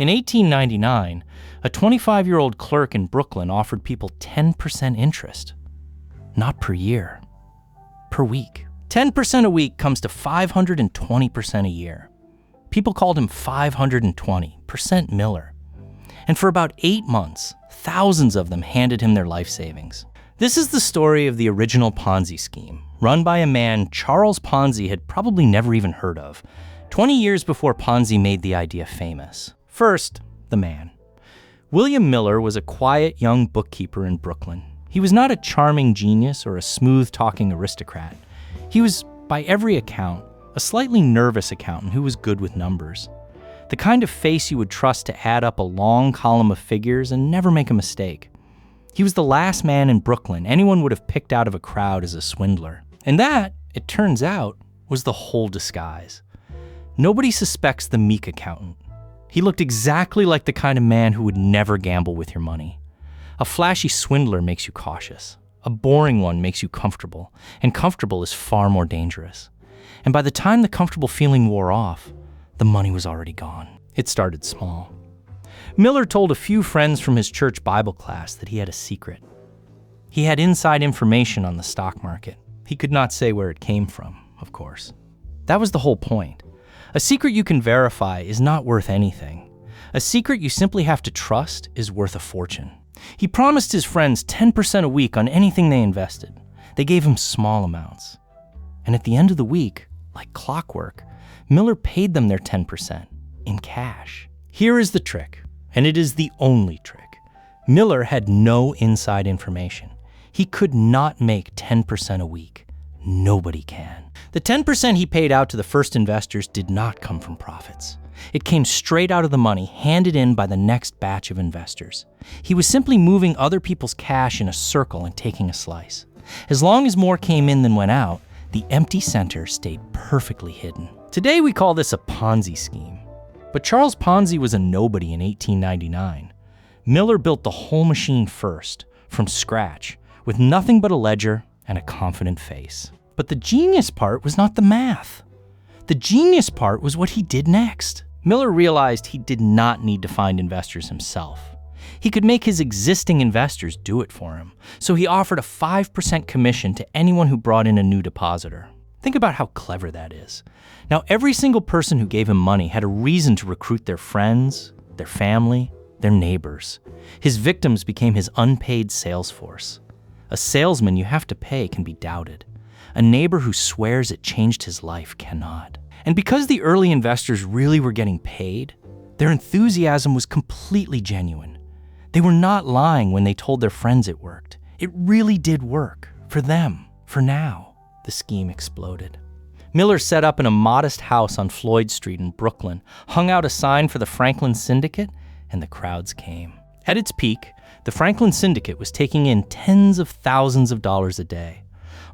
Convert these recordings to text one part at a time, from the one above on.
In 1899, a 25-year-old clerk in Brooklyn offered people 10% interest. Not per year, per week. 10% a week comes to 520% a year. People called him 520% Miller. And for about 8 months, thousands of them handed him their life savings. This is the story of the original Ponzi scheme, run by a man Charles Ponzi had probably never even heard of, 20 years before Ponzi made the idea famous. First, the man. William Miller was a quiet young bookkeeper in Brooklyn. He was not a charming genius or a smooth-talking aristocrat. He was, by every account, a slightly nervous accountant who was good with numbers. The kind of face you would trust to add up a long column of figures and never make a mistake. He was the last man in Brooklyn anyone would have picked out of a crowd as a swindler. And that, it turns out, was the whole disguise. Nobody suspects the meek accountant. He looked exactly like the kind of man who would never gamble with your money. A flashy swindler makes you cautious. A boring one makes you comfortable, and comfortable is far more dangerous. And by the time the comfortable feeling wore off, the money was already gone. It started small. Miller told a few friends from his church Bible class that he had a secret. He had inside information on the stock market. He could not say where it came from, of course. That was the whole point. A secret you can verify is not worth anything. A secret you simply have to trust is worth a fortune. He promised his friends 10% a week on anything they invested. They gave him small amounts. And at the end of the week, like clockwork, Miller paid them their 10% in cash. Here is the trick, and it is the only trick. Miller had no inside information. He could not make 10% a week. Nobody can. The 10% he paid out to the first investors did not come from profits. It came straight out of the money handed in by the next batch of investors. He was simply moving other people's cash in a circle and taking a slice. As long as more came in than went out, the empty center stayed perfectly hidden. Today we call this a Ponzi scheme. But Charles Ponzi was a nobody in 1899. Miller built the whole machine first, from scratch, with nothing but a ledger and a confident face. But the genius part was not the math. The genius part was what he did next. Miller realized he did not need to find investors himself. He could make his existing investors do it for him, so he offered a 5% commission to anyone who brought in a new depositor. Think about how clever that is. Now, every single person who gave him money had a reason to recruit their friends, their family, their neighbors. His victims became his unpaid sales force. A salesman you have to pay can be doubted. A neighbor who swears it changed his life cannot. And because the early investors really were getting paid, their enthusiasm was completely genuine. They were not lying when they told their friends it worked. It really did work. For them. For now. The scheme exploded. Miller set up in a modest house on Floyd Street in Brooklyn, hung out a sign for the Franklin Syndicate, and the crowds came. At its peak, the Franklin Syndicate was taking in tens of thousands of dollars a day.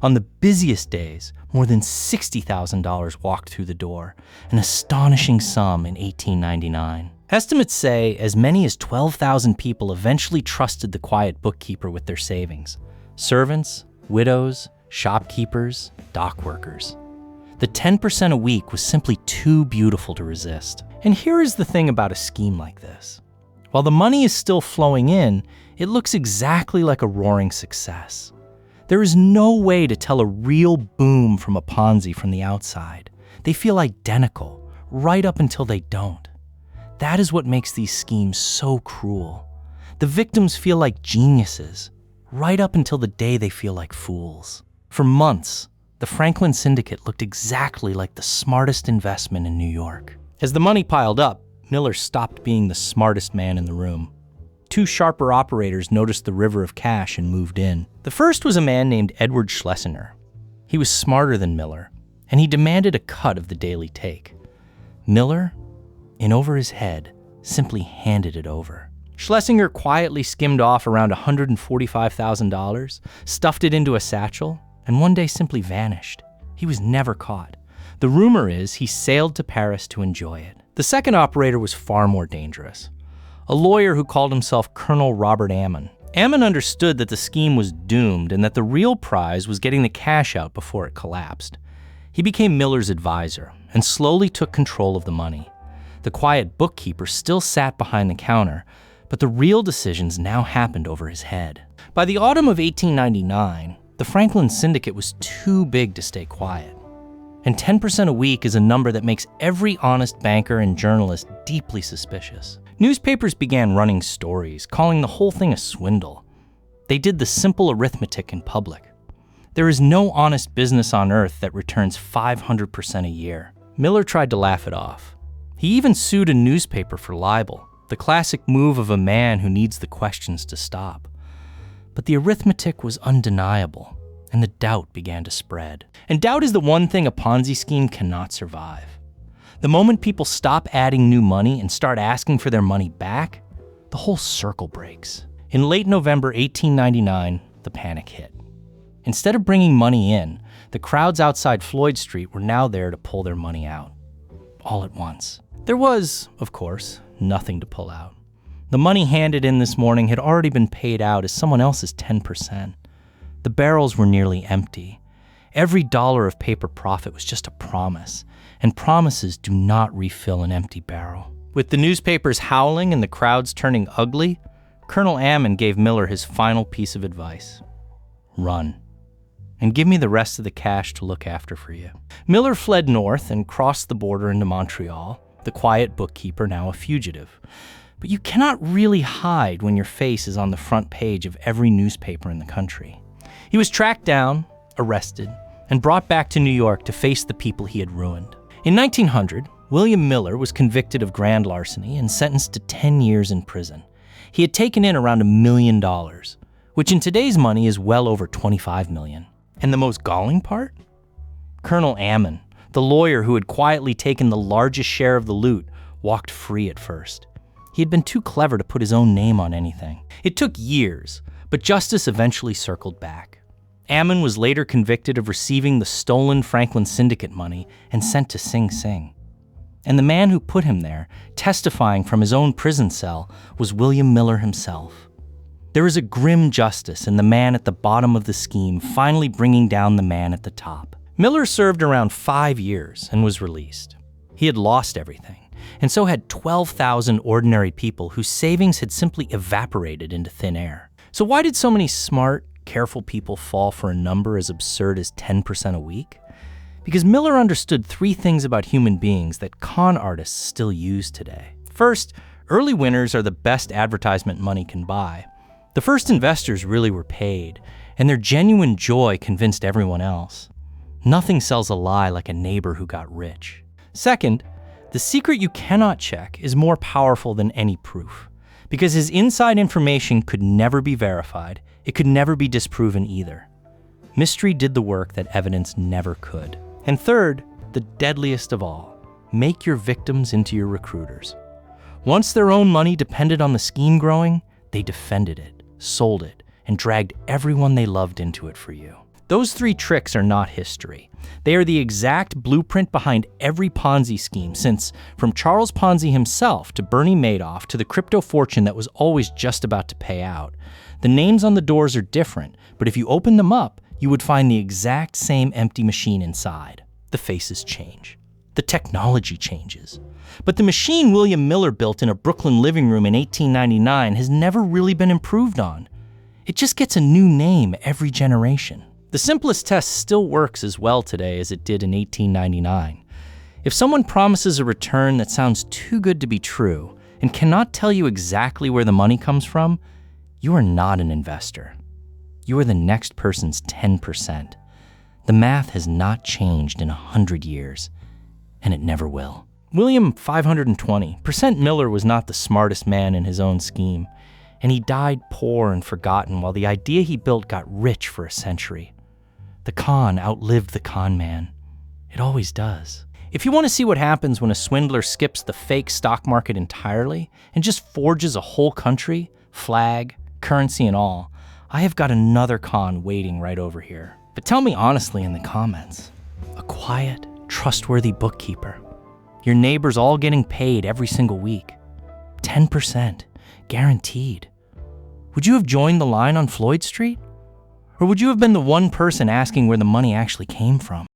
On the busiest days, more than $60,000 walked through the door, an astonishing sum in 1899. Estimates say as many as 12,000 people eventually trusted the quiet bookkeeper with their savings. Servants, widows, shopkeepers, dock workers. The 10% a week was simply too beautiful to resist. And here is the thing about a scheme like this. While the money is still flowing in, it looks exactly like a roaring success. There is no way to tell a real boom from a Ponzi from the outside. They feel identical, right up until they don't. That is what makes these schemes so cruel. The victims feel like geniuses, right up until the day they feel like fools. For months, the Franklin Syndicate looked exactly like the smartest investment in New York. As the money piled up, Miller stopped being the smartest man in the room. Two sharper operators noticed the river of cash and moved in. The first was a man named Edward Schlesinger. He was smarter than Miller, and he demanded a cut of the daily take. Miller, in over his head, simply handed it over. Schlesinger quietly skimmed off around $145,000, stuffed it into a satchel, and one day simply vanished. He was never caught. The rumor is he sailed to Paris to enjoy it. The second operator was far more dangerous. A lawyer who called himself Colonel Robert Ammon. Ammon understood that the scheme was doomed and that the real prize was getting the cash out before it collapsed. He became Miller's advisor and slowly took control of the money. The quiet bookkeeper still sat behind the counter, but the real decisions now happened over his head. By the autumn of 1899, the Franklin Syndicate was too big to stay quiet. And 10% a week is a number that makes every honest banker and journalist deeply suspicious. Newspapers began running stories, calling the whole thing a swindle. They did the simple arithmetic in public. There is no honest business on earth that returns 500% a year. Miller tried to laugh it off. He even sued a newspaper for libel, the classic move of a man who needs the questions to stop. But the arithmetic was undeniable, and the doubt began to spread. And doubt is the one thing a Ponzi scheme cannot survive. The moment people stop adding new money and start asking for their money back, the whole circle breaks. In late November 1899, the panic hit. Instead of bringing money in, the crowds outside Floyd Street were now there to pull their money out. All at once. There was, of course, nothing to pull out. The money handed in this morning had already been paid out as someone else's 10%. The barrels were nearly empty. Every dollar of paper profit was just a promise, and promises do not refill an empty barrel. With the newspapers howling and the crowds turning ugly, Colonel Ammon gave Miller his final piece of advice. Run. And give me the rest of the cash to look after for you. Miller fled north and crossed the border into Montreal, the quiet bookkeeper now a fugitive. But you cannot really hide when your face is on the front page of every newspaper in the country. He was tracked down, arrested, and brought back to New York to face the people he had ruined. In 1900, William Miller was convicted of grand larceny and sentenced to 10 years in prison. He had taken in around $1 million, which in today's money is well over $25 million. And the most galling part? Colonel Ammon, the lawyer who had quietly taken the largest share of the loot, walked free at first. He had been too clever to put his own name on anything. It took years, but justice eventually circled back. Ammon was later convicted of receiving the stolen Franklin Syndicate money and sent to Sing Sing. And the man who put him there, testifying from his own prison cell, was William Miller himself. There is a grim justice in the man at the bottom of the scheme finally bringing down the man at the top. Miller served around 5 years and was released. He had lost everything, and so had 12,000 ordinary people whose savings had simply evaporated into thin air. So why did so many smart, careful people fall for a number as absurd as 10% a week? Because Miller understood 3 things about human beings that con artists still use today. First, early winners are the best advertisement money can buy. The first investors really were paid, and their genuine joy convinced everyone else. Nothing sells a lie like a neighbor who got rich. Second, the secret you cannot check is more powerful than any proof, because his inside information could never be verified. It could never be disproven either. Mystery did the work that evidence never could. And third, the deadliest of all, make your victims into your recruiters. Once their own money depended on the scheme growing, they defended it, sold it, and dragged everyone they loved into it for you. Those 3 tricks are not history. They are the exact blueprint behind every Ponzi scheme since, from Charles Ponzi himself to Bernie Madoff to the crypto fortune that was always just about to pay out. The names on the doors are different, but if you open them up, you would find the exact same empty machine inside. The faces change. The technology changes. But the machine William Miller built in a Brooklyn living room in 1899 has never really been improved on. It just gets a new name every generation. The simplest test still works as well today as it did in 1899. If someone promises a return that sounds too good to be true and cannot tell you exactly where the money comes from, you are not an investor. You are the next person's 10%. The math has not changed in 100 years, and it never will. William 520% Miller was not the smartest man in his own scheme, and he died poor and forgotten while the idea he built got rich for a century. The con outlived the con man. It always does. If you want to see what happens when a swindler skips the fake stock market entirely and just forges a whole country, flag, currency and all, I have got another con waiting right over here. But tell me honestly in the comments, a quiet, trustworthy bookkeeper, your neighbors all getting paid every single week, 10%, guaranteed. Would you have joined the line on Floyd Street? Or would you have been the one person asking where the money actually came from?